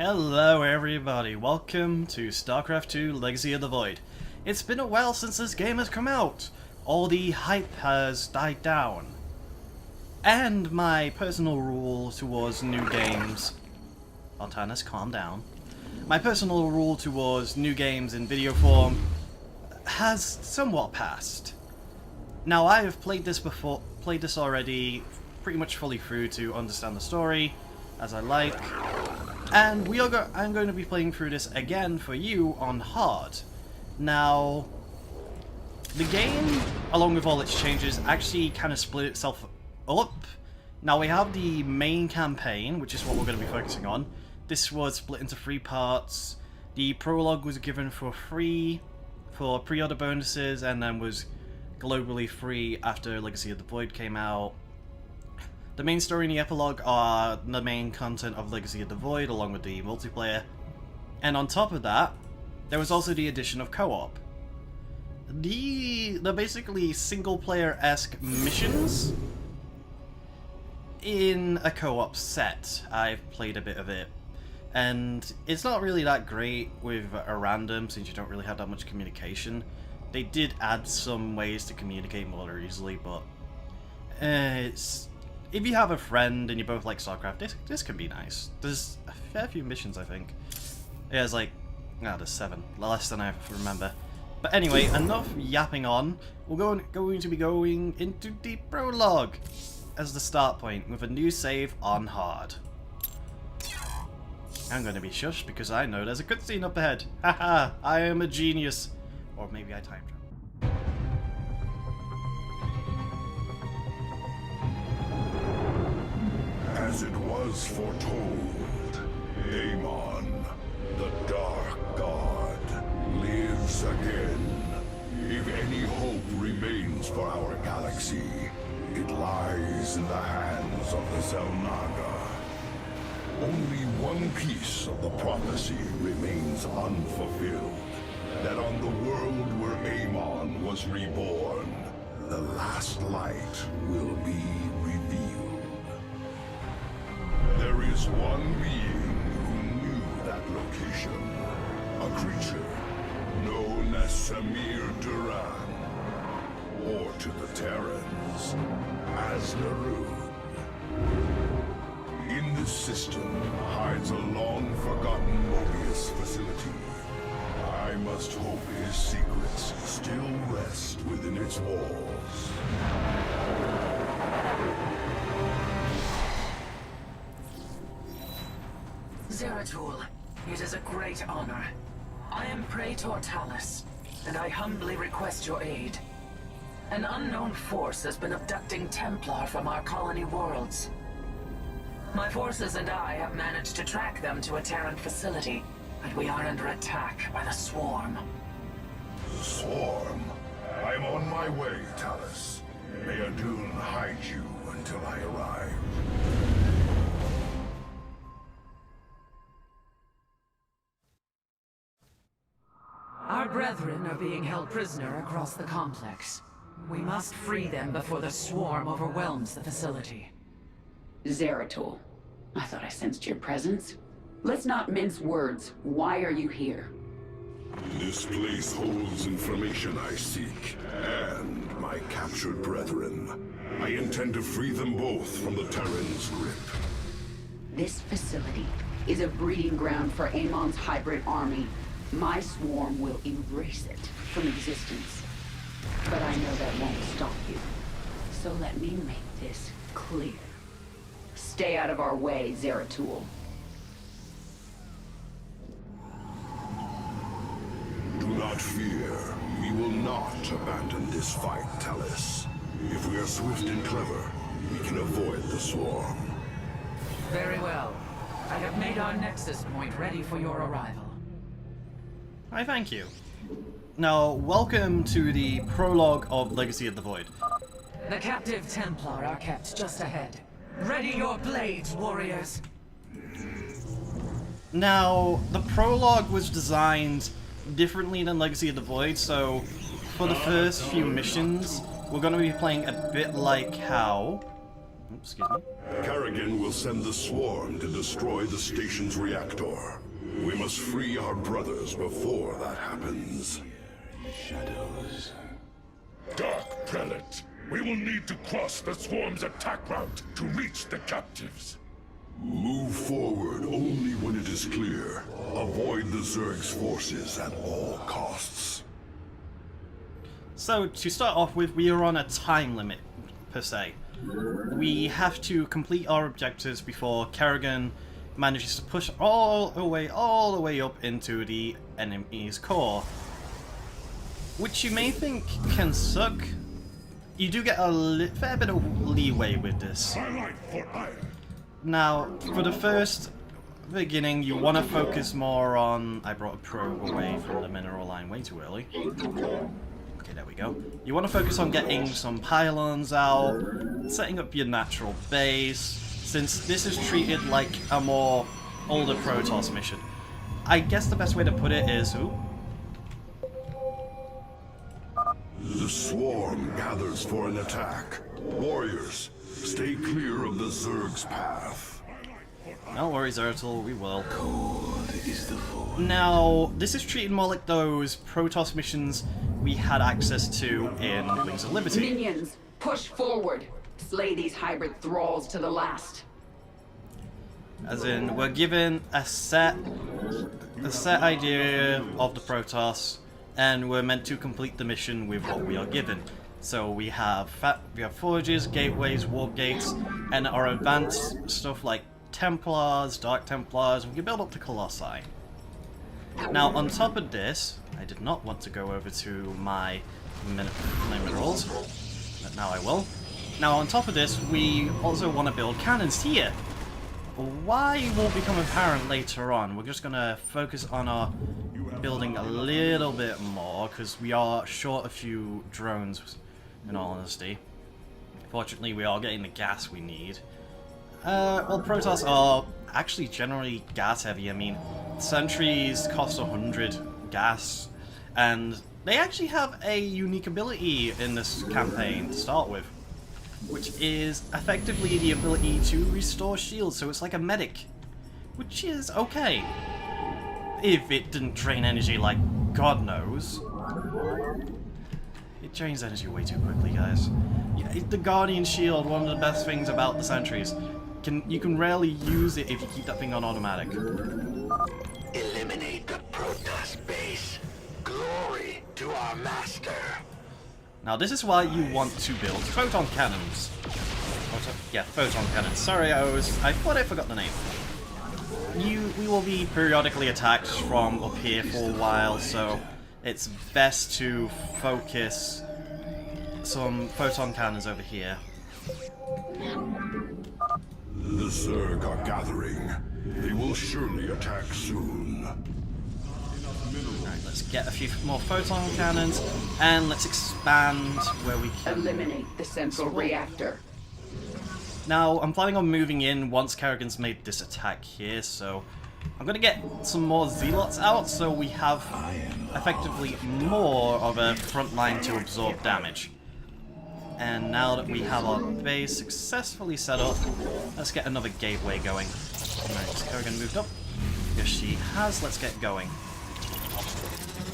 Hello everybody, welcome to Starcraft 2 Legacy of the Void. It's been a while since this game has come out. All the hype has died down. And my personal rule towards new games... Altanus, calm down. My personal rule towards new games in video form has somewhat passed. Now I have played this already pretty much fully through to understand the story as I like. And I'm going to be playing through this again for you on hard. Now, the game, along with all its changes, actually kind of split itself up. Now we have the main campaign, which is what we're going to be focusing on. This was split into 3 parts. The prologue was given for free for pre-order bonuses, and then was globally free after Legacy of the Void came out. The main story and the epilogue are the main content of Legacy of the Void, along with the multiplayer. And on top of that, there was also the addition of co-op. They're basically single-player-esque missions in a co-op set. I've played a bit of it. And it's not really that great with a random, since you don't really have that much communication. They did add some ways to communicate more easily, but if you have a friend and you both like Starcraft, this can be nice. There's a fair few missions, I think. Yeah, there's like... there's 7. Less than I remember. But anyway, enough yapping on. We're going to be going into the prologue as the start point with a new save on hard. I'm going to be shushed because I know there's a cutscene up ahead. Haha, I am a genius. Or maybe I time travel. As it was foretold, Amon, the Dark God, lives again. If any hope remains for our galaxy, it lies in the hands of the Zelnaga. Only one piece of the prophecy remains unfulfilled, that on the world where Amon was reborn, the last light will be revealed. There is one being who knew that location. A creature known as Samir Duran. Or to the Terrans, as Narud. In this system hides a long-forgotten Mobius facility. I must hope his secrets still rest within its walls. Zeratul, it is a great honor. I am Praetor Talus, and I humbly request your aid. An unknown force has been abducting Templar from our colony worlds. My forces and I have managed to track them to a Terran facility, but we are under attack by the Swarm. The Swarm? I'm on my way, Talus. May Adun hide you until I arrive. Our brethren are being held prisoner across the complex. We must free them before the Swarm overwhelms the facility. Zeratul, I thought I sensed your presence. Let's not mince words. Why are you here? This place holds information I seek, and my captured brethren. I intend to free them both from the Terran's grip. This facility is a breeding ground for Amon's hybrid army. My Swarm will erase it from existence. But I know that won't stop you. So let me make this clear. Stay out of our way, Zeratul. Do not fear. We will not abandon this fight, Talus. If we are swift and clever, we can avoid the Swarm. Very well. I have made our Nexus point ready for your arrival. Hi, thank you. Now, welcome to the prologue of Legacy of the Void. The captive Templar are kept just ahead. Ready your blades, warriors! Now, the prologue was designed differently than Legacy of the Void, so for the first few missions, we're going to be playing a bit like how Oops, excuse me. Kerrigan will send the swarm to destroy the station's reactor. We must free our brothers before that happens. Shadows. Dark Prelate, we will need to cross the swarm's attack route to reach the captives. Move forward only when it is clear. Avoid the Zerg's forces at all costs. So, to start off with, we are on a time limit, per se. We have to complete our objectives before Kerrigan manages to push all the way up into the enemy's core. Which you may think can suck. You do get a fair bit of leeway with this. Now, for the first beginning, you want to focus more on... I brought a probe away from the mineral line way too early. Okay, there we go. You want to focus on getting some pylons out, setting up your natural base, since this is treated like a more older Protoss mission. I guess the best way to put it is... Ooh. The swarm gathers for an attack. Warriors, stay clear of the Zerg's path. No worries, Ertl, we will. Cold is the void. Now, this is treated more like those Protoss missions we had access to in Wings of Liberty. Minions, push forward. Slay these hybrid thralls to the last. As in, we're given a set idea of the Protoss, and we're meant to complete the mission with what we are given. So we have forges, gateways, warp gates, and our advanced stuff like Templars, Dark Templars, and we can build up to Colossi. Now, on top of this, I did not want to go over to my minerals, but now I will. Now, on top of this, we also want to build cannons here. Why will become apparent later on. We're just going to focus on our building a little bit more, because we are short a few drones, in all honesty. Fortunately, we are getting the gas we need. Well, Protoss are actually generally gas heavy. I mean, sentries cost 100 gas, and they actually have a unique ability in this campaign to start with, which is effectively the ability to restore shields, so it's like a medic, which is okay. If it didn't drain energy like God knows. It drains energy way too quickly, guys. Yeah, the Guardian Shield, one of the best things about the sentries. You can rarely use it if you keep that thing on automatic. Eliminate the Protoss base. Glory to our master. Now this is why you want to build photon cannons. Photon cannons. Sorry, I thought I forgot the name. We will be periodically attacked from up here for a while, so it's best to focus some photon cannons over here. The Zerg are gathering. They will surely attack soon. Alright, let's get a few more photon cannons, and let's expand where we can. Eliminate the central reactor. Now, I'm planning on moving in once Kerrigan's made this attack here, so I'm going to get some more Zealots out so we have effectively more of a front line to absorb damage. And now that we have our base successfully set up, let's get another gateway going. Alright, has Kerrigan moved up? Yes, she has. Let's get going.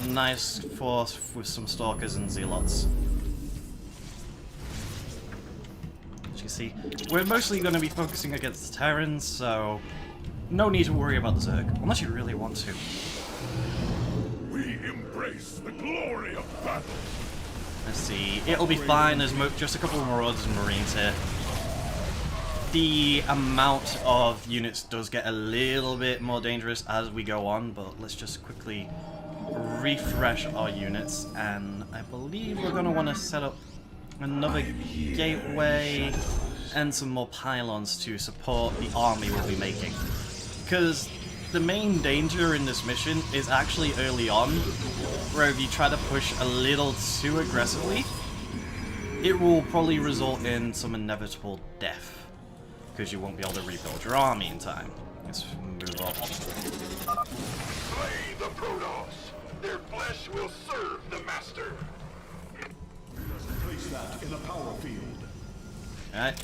Nice force with some Stalkers and Zealots. As you can see, we're mostly going to be focusing against the Terrans, so no need to worry about the Zerg, unless you really want to. We embrace the glory of battle. Let's see, it'll be fine, there's just a couple of Marauders and Marines here. The amount of units does get a little bit more dangerous as we go on, but let's just quickly refresh our units, and I believe we're going to want to set up another gateway and some more pylons to support the army we'll be making. Because the main danger in this mission is actually early on, where if you try to push a little too aggressively, it will probably result in some inevitable death, because you won't be able to rebuild your army in time. Let's move on. Slay the Protoss. Their flesh will serve the master. Place that in a power field. Alright,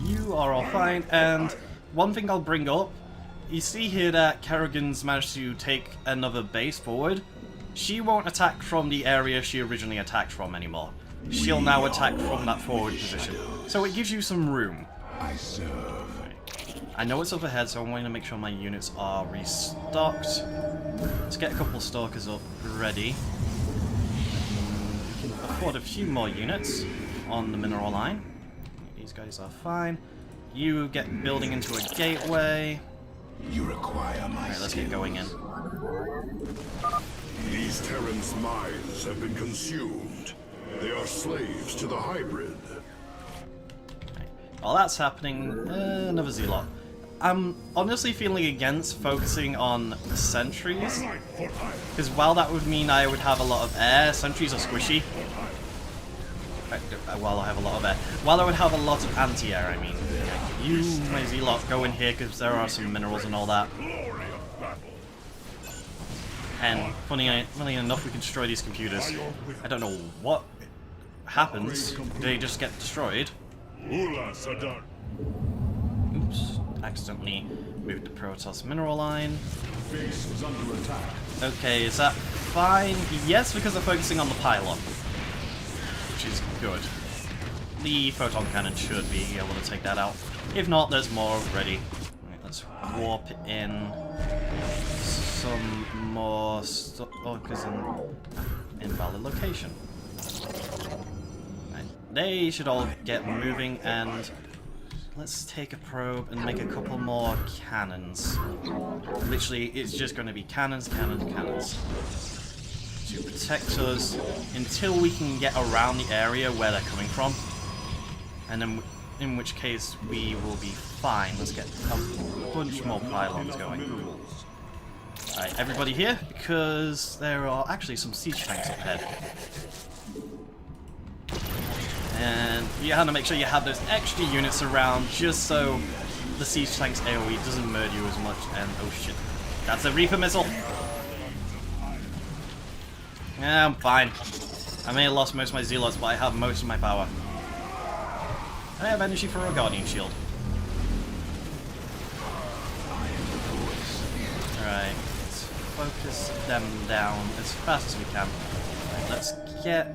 You are all fine, and one thing I'll bring up, you see here that Kerrigan's managed to take another base forward. She won't attack from the area she originally attacked from anymore. She'll now attack from that forward position. So it gives you some room. I serve. I know it's overhead, so I'm going to make sure my units are restocked. Let's get a couple of stalkers up ready. We can afford a few more units on the mineral line. These guys are fine. You get building into a gateway. You require my Alright, let's get going in. These Terrans' minds have been consumed. They are slaves to the hybrid. While that's happening, another Zealot. I'm honestly feeling against focusing on sentries, because while that would mean I would have a lot of air, sentries are squishy. While I have a lot of air. While I would have a lot of anti-air, I mean. You, my Zealot, go in here because there are some minerals and all that. And funny enough, we can destroy these computers. I don't know what happens. They just get destroyed. Oops, accidentally moved the Protoss mineral line. Okay, is that fine? Yes, because they're focusing on the pylon, which is good. The photon cannon should be able to take that out. If not, there's more ready. Right, let's warp in some more stalkers in invalid location. Right, they should all get moving, and let's take a probe and make a couple more cannons. Literally, it's just going to be cannons, cannons, cannons. To protect us until we can get around the area where they're coming from. And then, in which case, we will be fine. Let's get a bunch more pylons going. Alright, everybody here, because there are actually some siege tanks up ahead. And you have to make sure you have those extra units around just so the siege tank's AoE doesn't murder you as much. And oh shit, that's a Reaper missile! Yeah, I'm fine. I may have lost most of my Zealots, but I have most of my power. I have energy for a Guardian Shield. Alright, let's focus them down as fast as we can. Right, let's get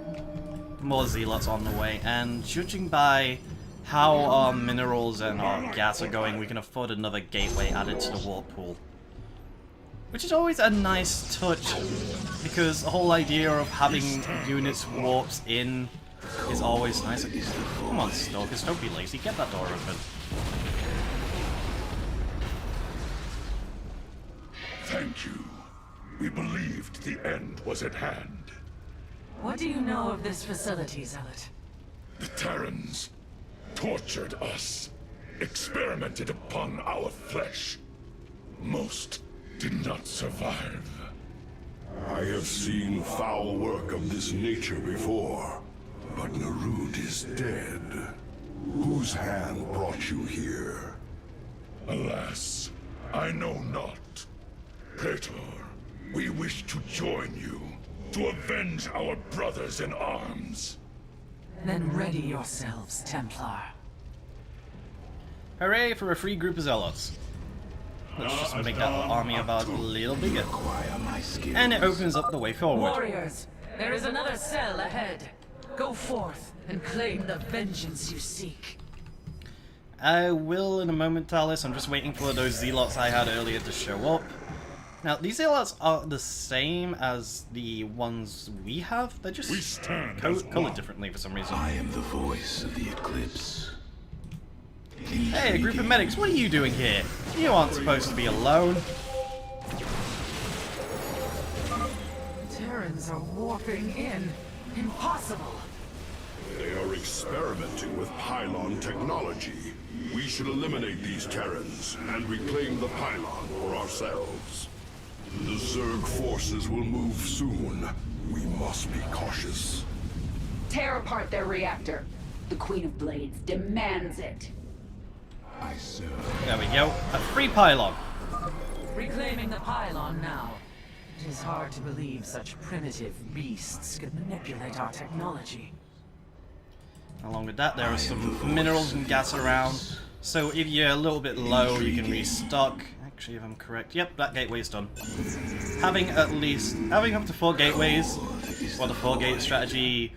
more Zealots on the way, and judging by how our minerals and our gas are going, we can afford another gateway added to the warp pool. Which is always a nice touch, because the whole idea of having units warped in is always nice. Come on, Stalkers, don't be lazy, get that door open. Thank you. We believed the end was at hand. What do you know of this facility, Zealot? The Terrans tortured us, experimented upon our flesh. Most did not survive. I have seen foul work of this nature before, but Narud is dead. Whose hand brought you here? Alas, I know not. Praetor, we wish to join you, to avenge our brothers in arms. Then ready yourselves, Templar. Hooray for a free group of Zealots. Let's just make that army about a little bigger. And it opens up the way forward. Warriors, there is another cell ahead. Go forth and claim the vengeance you seek. I will in a moment, Talis. I'm just waiting for those Zealots I had earlier to show up. Now, these Zealots are the same as the ones we have. They're just colored differently for some reason. I am the voice of the Eclipse. Hey, a group of medics, what are you doing here? You aren't supposed to be alone. Terrans are warping in. Impossible. They are experimenting with pylon technology. We should eliminate these Terrans and reclaim the pylon for ourselves. The Zerg forces will move soon. We must be cautious. Tear apart their reactor. The Queen of Blades demands it. I serve. There we go. A free pylon. Reclaiming the pylon now. It is hard to believe such primitive beasts could manipulate our technology. Along with that, there are some minerals and gas around. So if you're a little bit low, you can restock. Actually, if I'm correct, yep, that gateway's done. Having up to 4 gateways, or the 4-gate strategy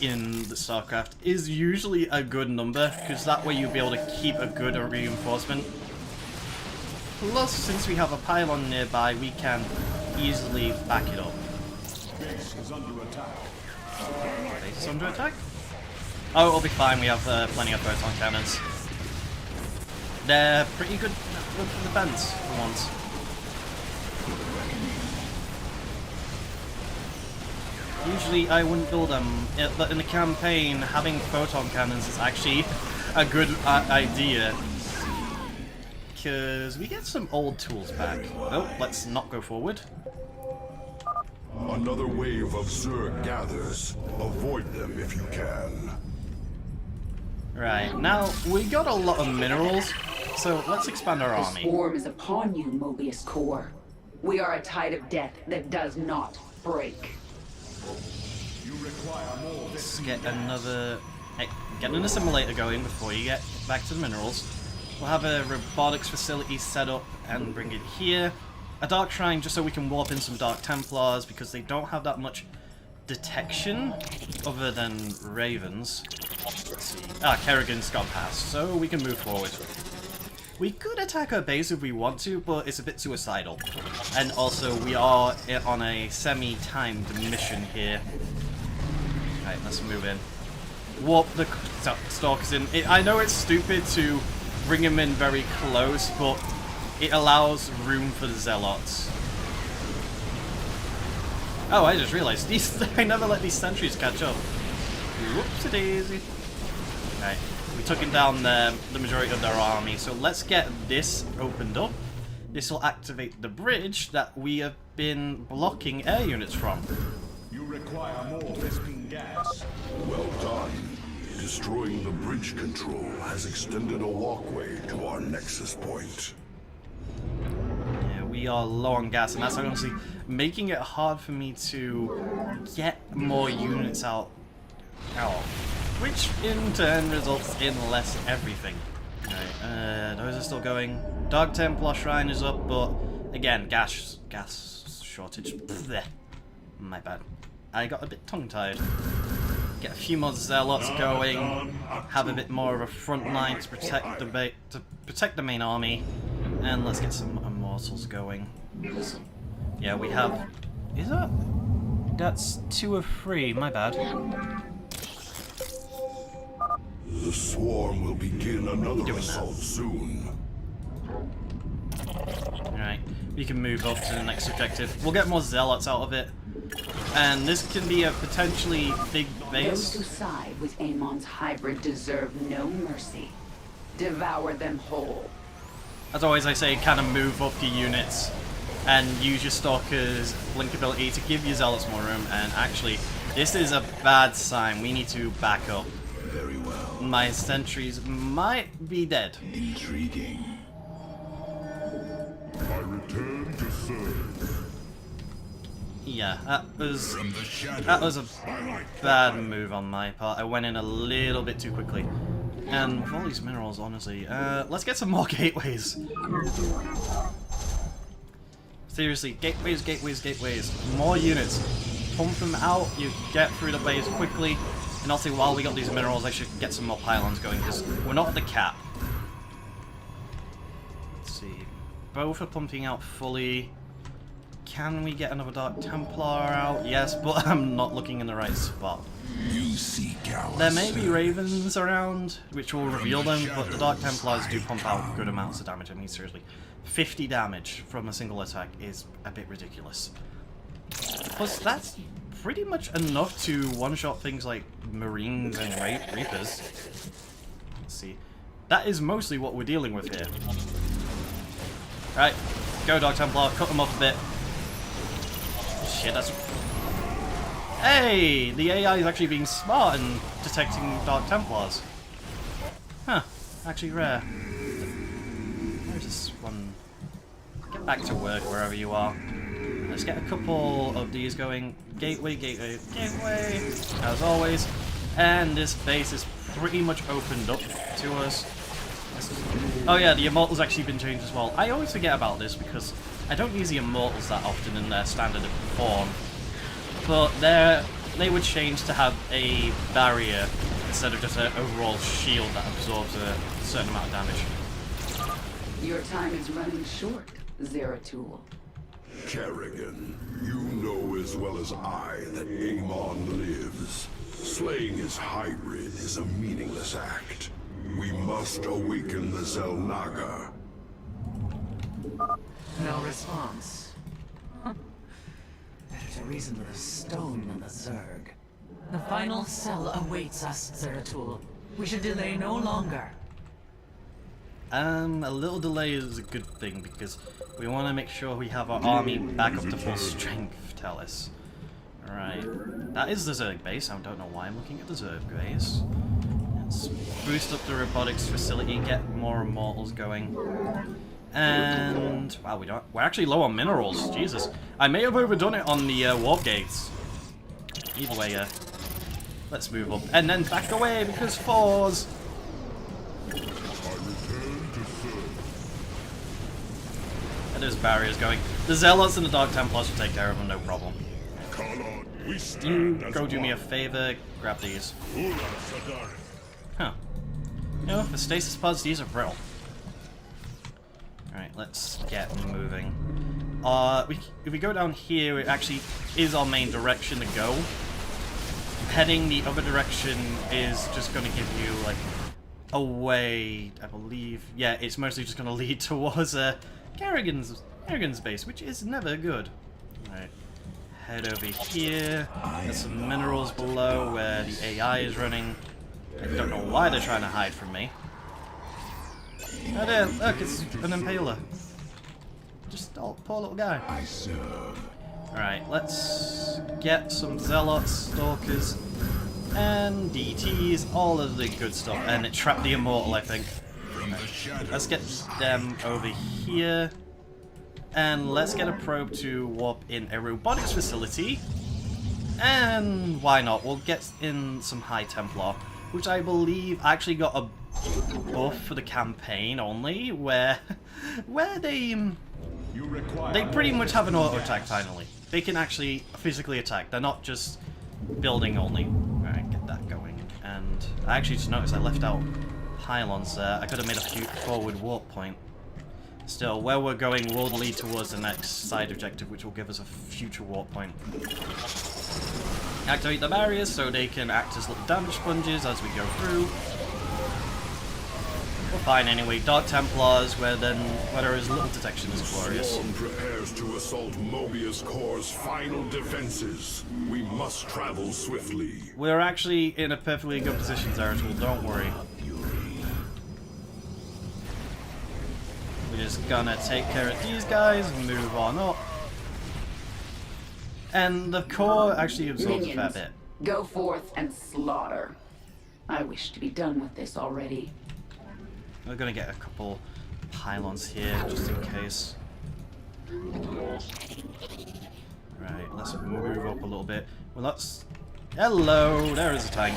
in the Starcraft, is usually a good number, because that way you'll be able to keep a good reinforcement. Plus, since we have a pylon nearby, we can easily back it up. Base is under attack. Base is under attack? Oh, it'll be fine, we have plenty of photon cannons. They're pretty good for defense for once. Usually I wouldn't build them, but in the campaign, having photon cannons is actually a good idea. Because we get some old tools back. Oh, let's not go forward. Another wave of Zerg gathers. Avoid them if you can. Right, now we got a lot of minerals, so let's expand our The army. swarm is upon you, Mobius Core. We are a tide of death that does not break. You require more. Let's get another... Hey, get an assimilator going before you get back to the minerals. We'll have a robotics facility set up and bring it here. A Dark Shrine just so we can warp in some Dark Templars because they don't have that much detection other than Ravens. Let's see. Ah, Kerrigan's gone past, so we can move forward. We could attack her base if we want to, but it's a bit suicidal. And also, we are on a semi-timed mission here. Right, let's move in. Warp the Stalkers in. I know it's stupid to bring him in very close, but it allows room for the Zealots. Oh, I just realized, I never let these sentries catch up. Whoopsie-daisy. Okay, we took him down the majority of their army, so let's get this opened up. This will activate the bridge that we have been blocking air units from. You require more Vespene gas. Well done. Destroying the bridge control has extended a walkway to our nexus point. Yeah, we are low on gas, and that's honestly making it hard for me to get more units out, which in turn results in less everything. Right, those are still going. Dark Templar Shrine is up, but again, gas shortage. Blech. My bad. I got a bit tongue-tied. Get a few more Zealots going. Have a bit more of a front line to protect the main army, and let's get some Immortals going. Yeah, we have. Is that? That's 2 of 3. My bad. The swarm will begin another assault soon. Alright, we can move up to the next objective. We'll get more Zealots out of it. And this can be a potentially big Those who base. side with Amon's hybrid deserve no mercy. Devour them whole. As always, I say kind of move up your units and use your Stalker's blink ability to give your Zealots more room. And actually, this is a bad sign. We need to back up. Very well. My sentries might be dead. Intriguing. I return to serve. Yeah, that was a bad move on my part. I went in a little bit too quickly. And with all these minerals, honestly, let's get some more gateways. Seriously, gateways, gateways, gateways. More units. Pump them out, you get through the base quickly. And also, while we got these minerals, I should get some more pylons going, because we're not at the cap. Let's see. Both are pumping out fully. Can we get another Dark Templar out? Yes, but I'm not looking in the right spot. You seek our There may be Ravens around, which will reveal them, but the Dark Templars do pump out good amounts of damage. I mean, seriously. 50 damage from a single attack is a bit ridiculous. Plus, that's pretty much enough to one-shot things like Marines and Reapers. Let's see. That is mostly what we're dealing with here. Right, go Dark Templar, cut them off a bit. Shit, that's... Hey! The AI is actually being smart and detecting Dark Templars. Huh. Actually rare. Where's this one? Get back to work wherever you are. Let's get a couple of these going. Gateway, gateway, gateway, as always. And this base is pretty much opened up to us. Oh yeah, the Immortals actually been changed as well. I always forget about this because I don't use the Immortals that often in their standard form. But they were changed to have a barrier instead of just an overall shield that absorbs a certain amount of damage. Your time is running short, Zeratul. Kerrigan, you know as well as I that Amon lives. Slaying his hybrid is a meaningless act. We must awaken the Zelnaga. No response. Better to reason with a stone than a Zerg. The final cell awaits us, Zeratul. We should delay no longer. A little delay is a good thing because we want to make sure we have our army back up to full strength, Talis. Alright, that is the Zerg base. I don't know why I'm looking at the Zerg base. Let's boost up the robotics facility, get more Immortals going. And wow, we're actually low on minerals. Jesus, I may have overdone it on the warp gates. Either way, let's move up and then back away because fours. And there's barriers going. The Zealots and the Dark Templars will take care of them, no problem. You go do me a favor, grab these. Huh. You know, for stasis pods, these are brittle. Alright, let's get moving. If we go down here, it actually is our main direction to go. Heading the other direction is just going to give you, like, a way, I believe. Yeah, it's mostly just going to lead towards Kerrigan's base, which is never good. Alright, head over here. There's some minerals below where the AI is running. I don't know why they're trying to hide from me. Oh there, look, it's an Impaler. Just a poor little guy. I serve. Alright, let's get some Zealots, Stalkers, and DTs, all of the good stuff. And it trapped the Immortal, I think. Right. Let's get them over here. And let's get a probe to warp in a robotics facility. And why not? We'll get in some High Templar, which I believe actually got a buff for the campaign only, where they pretty much have an auto attack finally. They can actually physically attack. They're not just building only. Alright, get that going. And I actually just noticed I left out pylons there. I could have made a forward warp point. Still, where we're going will lead towards the next side objective, which will give us a future warp point. Activate the barriers so they can act as little damage sponges as we go through. We're fine anyway. Dark Templars, where there is little detection, is glorious. Swarm prepares to assault Mobius Corps' final defenses. We must travel swiftly. We're actually in a perfectly good position, Zeratul, don't worry. We're just gonna take care of these guys and move on up. And the core actually absorbs a fair bit. Go forth and slaughter. I wish to be done with this already. We're gonna get a couple pylons here, just in case. Right, let's move up a little bit. Well, that's... Hello! There is a tank.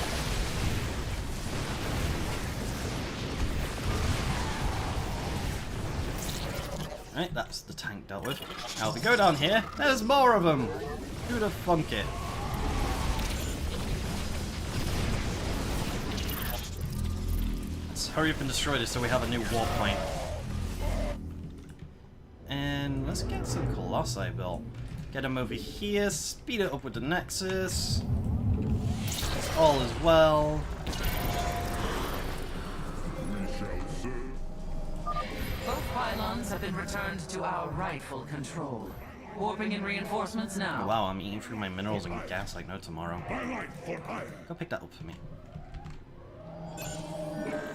Right, that's the tank dealt with. Now, if we go down here, there's more of them! Who'd have thunk it? Let's hurry up and destroy this so we have a new warp point. And let's get some Colossi built. Get them over here, speed it up with the Nexus. That's all as well. Both pylons have been returned to our rightful control. Warping in reinforcements now. Oh, wow, I'm eating through my minerals and gas like no tomorrow. Go pick that up for me.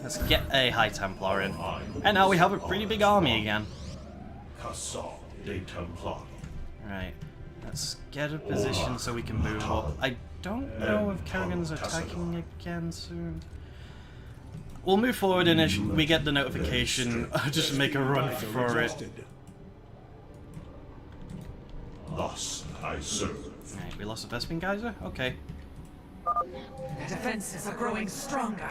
Let's get a High Templar in. And now we have a pretty big army again. Right, let's get a position so we can move up. I don't know if Kerrigan's attacking again soon. We'll move forward, and if we get the notification, I'll just make a run for it. Thus I serve. Right, we lost a Vespin Geyser? Okay. Their defenses are growing stronger.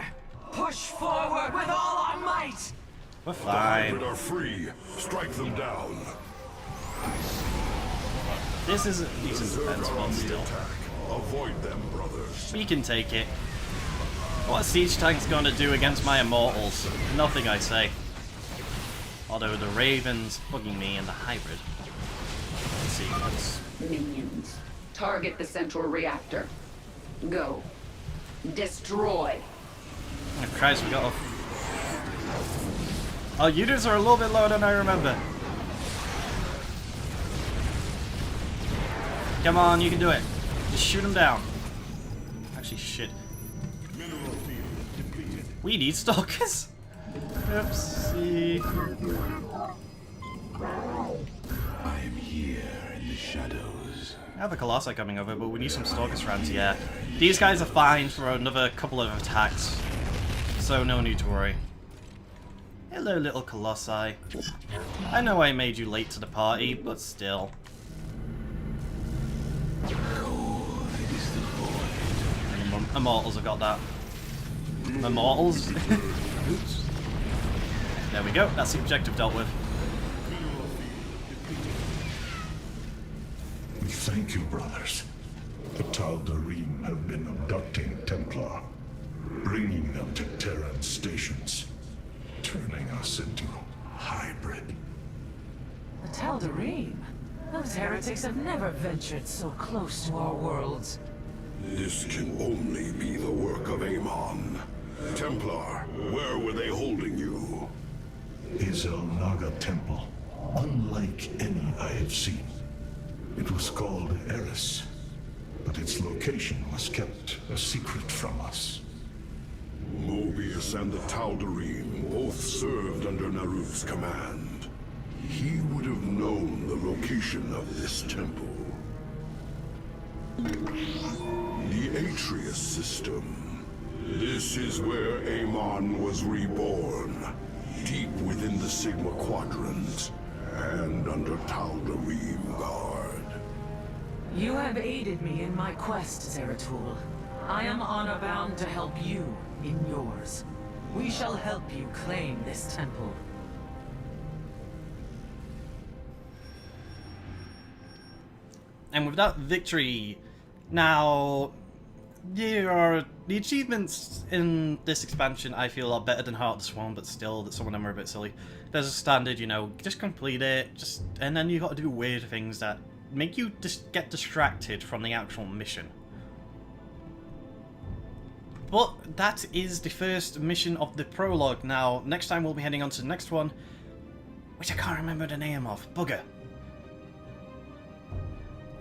push forward with all our might! We're The fine. hybrid are free. Strike them down. This is a decent Berserk defense, are but on the still. attack. Avoid them, brothers. We can take it. What a siege tank's gonna do against my immortals? Nothing, I say. Although the Raven's bugging me and the hybrid. Let's see, let's... Minions. Target the central reactor. Go. Destroy. Oh Christ, we got off. Our units are a little bit lower than I remember. Come on, you can do it. Just shoot them down. Actually, shit. We need stalkers. Oopsie. I am here in the shadows. I have a Colossi coming over, but we need some stalker strands, yeah. These guys are fine for another couple of attacks, so no need to worry. Hello, little Colossi. I know I made you late to the party, but still. And the Immortals have got that. Immortals? Oops. There we go, that's the objective dealt with. We thank you, brothers. The Tal'Darim have been abducting Templar, bringing them to Terran stations, turning us into hybrid. The Tal'Darim? Those heretics have never ventured so close to our worlds. This can only be the work of Amon. Templar, where were they holding you? Izel Naga Temple, unlike any I have seen. It was called Eris, but its location was kept a secret from us. Mobius and the Tal'Darim both served under Naruf's command. He would have known the location of this temple. The Atreus system. This is where Amon was reborn, deep within the Sigma Quadrant, and under Tal'Darim guard. You have aided me in my quest, Zeratul. I am honor-bound to help you in yours. We shall help you claim this temple. And with that victory, now the achievements in this expansion I feel are better than Heart of the Swarm, but still some of them are a bit silly. There's a standard, you know, just complete it, and then you got to do weird things that make you just get distracted from the actual mission. But that is the first mission of the prologue. Now, next time we'll be heading on to the next one, which I can't remember the name of. Bugger.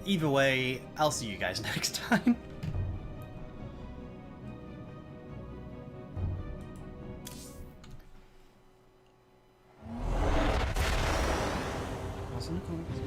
Either way, I'll see you guys next time. What's in the comments?